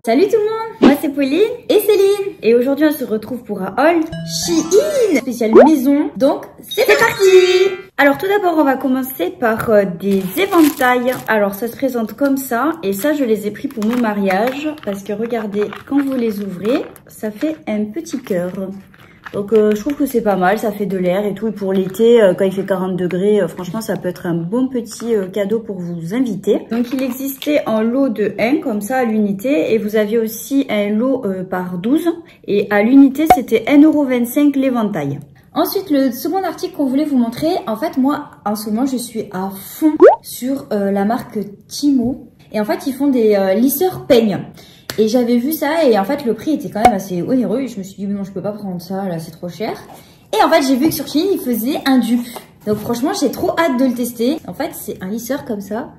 Salut tout le monde, moi c'est Pauline et Céline et aujourd'hui on se retrouve pour un haul Shein spécial maison, donc c'est parti. Alors tout d'abord on va commencer par des éventails. Alors ça se présente comme ça et ça je les ai pris pour mon mariage parce que regardez, quand vous les ouvrez ça fait un petit cœur. Donc je trouve que c'est pas mal, ça fait de l'air et tout. Et pour l'été, quand il fait 40 degrés, franchement ça peut être un bon petit cadeau pour vous inviter. Donc il existait en lot de 1 comme ça à l'unité. Et vous aviez aussi un lot par 12. Et à l'unité c'était 1,25 € l'éventail. Ensuite, le second article qu'on voulait vous montrer, en fait moi en ce moment je suis à fond sur la marque Timo. Et en fait ils font des lisseurs peignes. Et j'avais vu ça et en fait le prix était quand même assez onéreux et je me suis dit non je peux pas prendre ça là c'est trop cher. Et en fait j'ai vu que sur Shein ils faisaient un dupe. Donc franchement j'ai trop hâte de le tester. En fait c'est un lisseur comme ça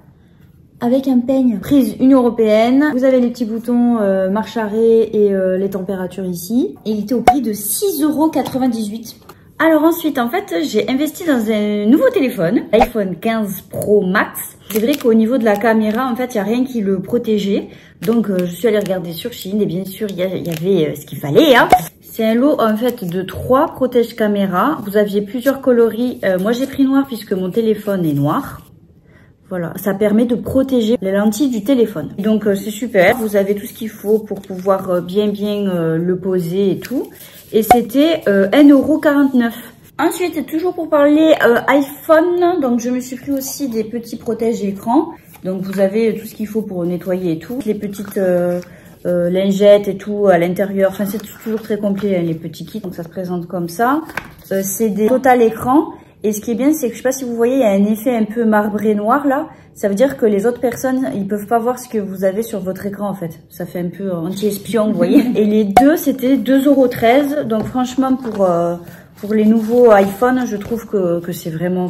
avec un peigne. Prise Union Européenne. Vous avez les petits boutons marche arrêt et les températures ici. Et il était au prix de 6,98 €. Alors ensuite, en fait, j'ai investi dans un nouveau téléphone, l'iPhone 15 Pro Max. C'est vrai qu'au niveau de la caméra, en fait, il n'y a rien qui le protégeait. Donc, je suis allée regarder sur Shein et bien sûr, il y avait ce qu'il fallait. Hein. C'est un lot, en fait, de 3 protège caméra. Vous aviez plusieurs coloris. Moi, j'ai pris noir puisque mon téléphone est noir. Voilà, ça permet de protéger les lentilles du téléphone. Donc, c'est super. Vous avez tout ce qu'il faut pour pouvoir bien le poser et tout. Et c'était 1,49 €. Ensuite, toujours pour parler iPhone, donc je me suis pris aussi des petits protèges écran. Donc vous avez tout ce qu'il faut pour nettoyer et tout. Les petites lingettes et tout à l'intérieur. Enfin, c'est toujours très complet, hein, les petits kits. Donc ça se présente comme ça. C'est des total écran. Et ce qui est bien, c'est que je sais pas si vous voyez, il y a un effet un peu marbré noir là. Ça veut dire que les autres personnes, ils peuvent pas voir ce que vous avez sur votre écran en fait. Ça fait un peu anti-espion, vous voyez. Et les deux, c'était 2,13 €. Donc franchement, pour les nouveaux iPhone, je trouve que c'est vraiment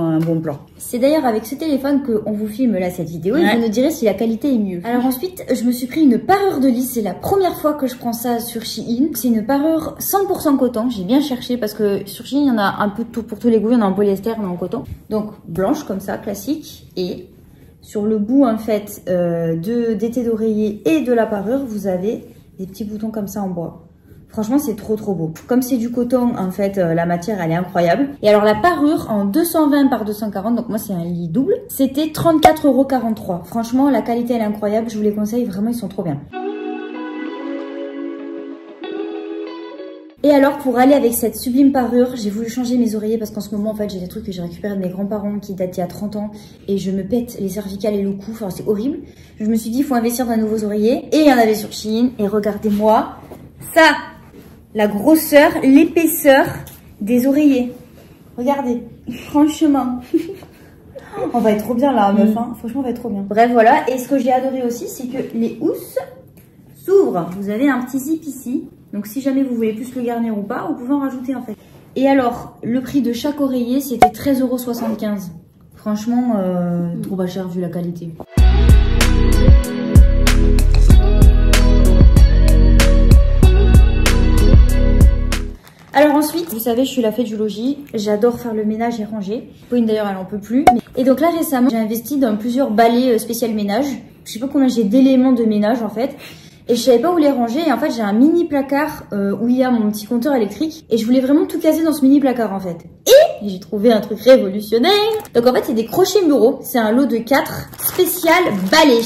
un bon plan. C'est d'ailleurs avec ce téléphone qu'on vous filme là cette vidéo et vous nous direz si la qualité est mieux. Alors ensuite, je me suis pris une parure de lit. C'est la première fois que je prends ça sur Shein. C'est une parure 100% coton. J'ai bien cherché parce que sur Shein, il y en a un peu de tout pour tous les goûts. Il y en a en polyester, il y en a en coton. Donc blanche comme ça, classique. Et sur le bout en fait des têtes d'oreiller et de la parure, vous avez des petits boutons comme ça en bois. Franchement, c'est trop beau. Comme c'est du coton, en fait, la matière, elle est incroyable. Et alors, la parure en 220 par 240, donc moi, c'est un lit double, c'était 34,43 €. Franchement, la qualité, elle est incroyable. Je vous les conseille, vraiment, ils sont trop bien. Et alors, pour aller avec cette sublime parure, j'ai voulu changer mes oreillers parce qu'en ce moment, en fait, j'ai des trucs que j'ai récupérés de mes grands-parents qui datent il y a 30 ans et je me pète les cervicales et le cou. Enfin, c'est horrible. Je me suis dit, il faut investir dans de nouveaux oreillers. Et il y en avait sur Shein. Et regardez-moi ça! La grosseur, l'épaisseur des oreillers. Regardez, franchement. On va être trop bien là, meuf. Hein. Franchement, on va être trop bien. Bref, voilà. Et ce que j'ai adoré aussi, c'est que les housses s'ouvrent. Vous avez un petit zip ici. Donc, si jamais vous voulez plus le garnir ou pas, vous pouvez en rajouter en fait. Et alors, le prix de chaque oreiller, c'était 13,75 €. Franchement, trop pas cher vu la qualité. Alors ensuite, vous savez, je suis la fée du logis. J'adore faire le ménage et ranger. Pauline d'ailleurs, elle en peut plus. Et donc là, récemment, j'ai investi dans plusieurs balais spécial ménage. Je sais pas combien j'ai d'éléments de ménage en fait. Et je savais pas où les ranger. Et en fait, j'ai un mini placard où il y a mon petit compteur électrique. Et je voulais vraiment tout caser dans ce mini placard en fait. Et j'ai trouvé un truc révolutionnaire. Donc en fait, c'est des crochets muraux. C'est un lot de 4 spécial balais.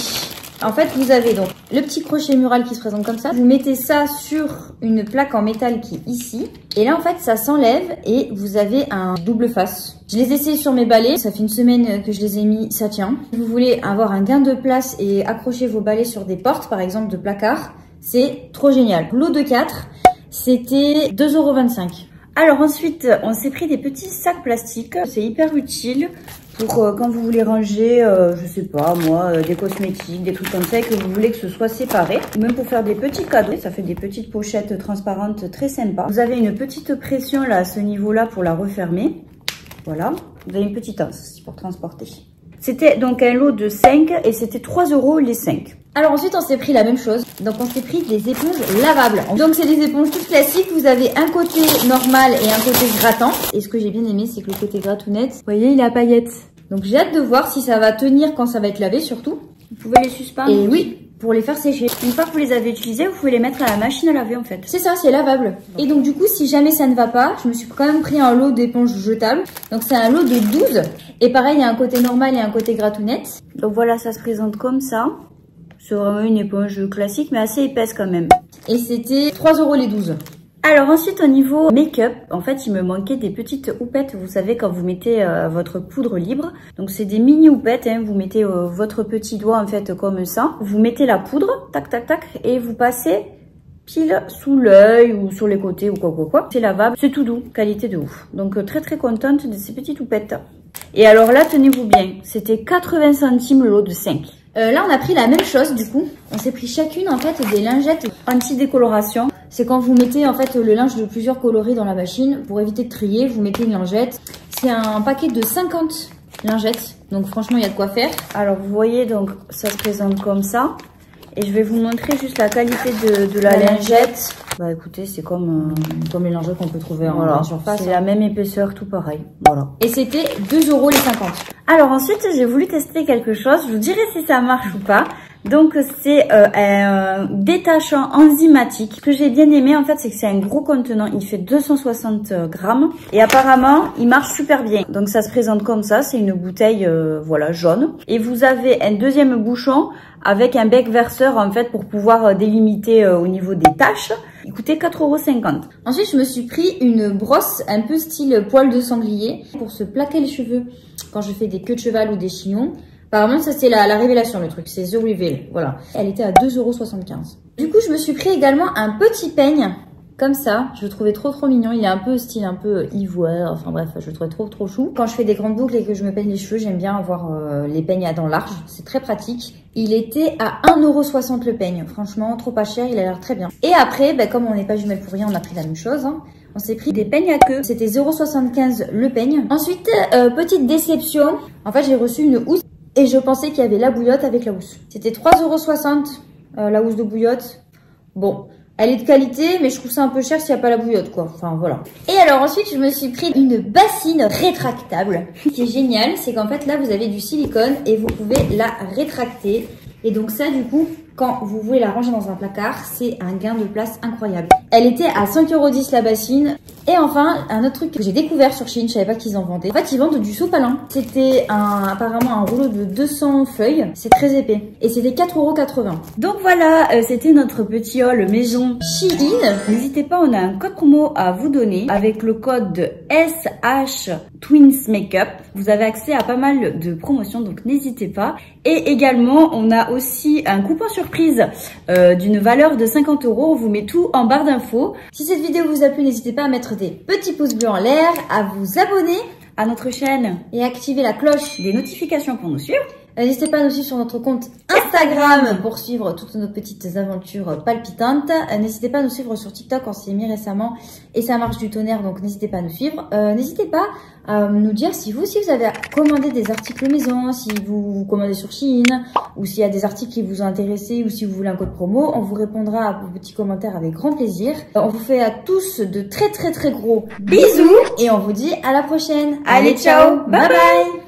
En fait, vous avez donc le petit crochet mural qui se présente comme ça. Vous mettez ça sur une plaque en métal qui est ici. Et là, en fait, ça s'enlève et vous avez un double face. Je les ai essayés sur mes balais. Ça fait une semaine que je les ai mis, ça tient. Si vous voulez avoir un gain de place et accrocher vos balais sur des portes, par exemple, de placard, c'est trop génial. Lot de 4, c'était 2,25 €. Alors ensuite, on s'est pris des petits sacs plastiques. C'est hyper utile pour quand vous voulez ranger, je sais pas moi, des cosmétiques, des trucs comme ça et que vous voulez que ce soit séparé. Ou même pour faire des petits cadeaux. Ça fait des petites pochettes transparentes très sympas. Vous avez une petite pression là à ce niveau-là pour la refermer. Voilà. Vous avez une petite anse pour transporter. C'était donc un lot de 5 et c'était 3 € les 5. Alors ensuite, on s'est pris la même chose. Donc, on s'est pris des éponges lavables. Donc, c'est des éponges toutes classiques. Vous avez un côté normal et un côté grattant. Et ce que j'ai bien aimé, c'est que le côté gratounette, vous voyez, il est à paillettes. Donc, j'ai hâte de voir si ça va tenir quand ça va être lavé, surtout. Vous pouvez les suspendre. Et oui, pour les faire sécher. Une fois que vous les avez utilisés, vous pouvez les mettre à la machine à laver en fait. C'est ça, c'est lavable. Et donc du coup, si jamais ça ne va pas, je me suis quand même pris un lot d'éponges jetables. Donc c'est un lot de 12. Et pareil, il y a un côté normal et un côté gratounette. Donc voilà, ça se présente comme ça. C'est vraiment une éponge classique, mais assez épaisse quand même. Et c'était 3 € les 12. Alors ensuite au niveau make-up, en fait il me manquait des petites houppettes, vous savez quand vous mettez votre poudre libre. Donc c'est des mini houppettes, hein. Vous mettez votre petit doigt en fait comme ça. Vous mettez la poudre, tac tac tac, et vous passez pile sous l'œil ou sur les côtés ou quoi. C'est lavable, c'est tout doux, qualité de ouf. Donc très très contente de ces petites houpettes. Et alors là tenez-vous bien, c'était 80 centimes le lot de 5. Là, on a pris la même chose du coup. On s'est pris chacune en fait des lingettes anti-décoloration. C'est quand vous mettez en fait le linge de plusieurs coloris dans la machine. Pour éviter de trier, vous mettez une lingette. C'est un paquet de 50 lingettes. Donc franchement, il y a de quoi faire. Alors vous voyez, donc ça se présente comme ça. Et je vais vous montrer juste la qualité de la lingette. Bah écoutez, c'est comme les lingettes qu'on peut trouver en surface. C'est la même épaisseur, tout pareil. Voilà. Et c'était 2 € les 50. Alors ensuite, j'ai voulu tester quelque chose. Je vous dirai si ça marche ou pas. Donc c'est un détachant enzymatique. Ce que j'ai bien aimé en fait, c'est que c'est un gros contenant. Il fait 260 grammes. Et apparemment, il marche super bien. Donc ça se présente comme ça. C'est une bouteille voilà, jaune. Et vous avez un deuxième bouchon avec un bec verseur en fait pour pouvoir délimiter au niveau des taches. Il coûtait 4,50 €. Ensuite, je me suis pris une brosse un peu style poil de sanglier pour se plaquer les cheveux quand je fais des queues de cheval ou des chignons. Apparemment, ça c'est la révélation, le truc, c'est The Reveal, voilà. Elle était à 2,75 €. Du coup, je me suis pris également un petit peigne, comme ça. Je le trouvais trop mignon, il est un peu style, un peu ivoire, enfin bref, je le trouvais trop chou. Quand je fais des grandes boucles et que je me peigne les cheveux, j'aime bien avoir les peignes à dents larges, c'est très pratique. Il était à 1,60 € le peigne, franchement, trop pas cher, il a l'air très bien. Et après, bah, comme on n'est pas jumelles pour rien, on a pris la même chose, hein. On s'est pris des peignes à queue, c'était 0,75 € le peigne. Ensuite, petite déception, en fait j'ai reçu une housse. Et je pensais qu'il y avait la bouillotte avec la housse. C'était 3,60 € la housse de bouillotte. Bon, elle est de qualité, mais je trouve ça un peu cher s'il n'y a pas la bouillotte, quoi. Enfin, voilà. Et alors ensuite, je me suis pris une bassine rétractable. Ce qui est génial, c'est qu'en fait, là, vous avez du silicone et vous pouvez la rétracter. Et donc ça, du coup, quand vous voulez la ranger dans un placard, c'est un gain de place incroyable. Elle était à 5,10 € la bassine. Et enfin, un autre truc que j'ai découvert sur Shein, je savais pas qu'ils en vendaient. En fait, ils vendent du sopalin. C'était apparemment un rouleau de 200 feuilles. C'est très épais. Et c'était 4,80 €. Donc voilà, c'était notre petit haul maison Shein. N'hésitez pas, on a un code promo à vous donner. Avec le code SH Twins Makeup. Vous avez accès à pas mal de promotions, donc n'hésitez pas. Et également, on a aussi un coupon surprise d'une valeur de 50 €. On vous met tout en barre d'infos. Si cette vidéo vous a plu, n'hésitez pas à mettre des petits pouces bleus en l'air, à vous abonner à notre chaîne et activer la cloche des notifications pour nous suivre. N'hésitez pas à nous suivre sur notre compte Instagram pour suivre toutes nos petites aventures palpitantes. N'hésitez pas à nous suivre sur TikTok, on s'y est mis récemment et ça marche du tonnerre, donc n'hésitez pas à nous suivre. N'hésitez pas à nous dire si vous avez commandé des articles maison, si vous commandez sur Shein ou s'il y a des articles qui vous ont intéressé ou si vous voulez un code promo. On vous répondra à vos petits commentaires avec grand plaisir. On vous fait à tous de très gros bisous et on vous dit à la prochaine. Allez, ciao, bye bye.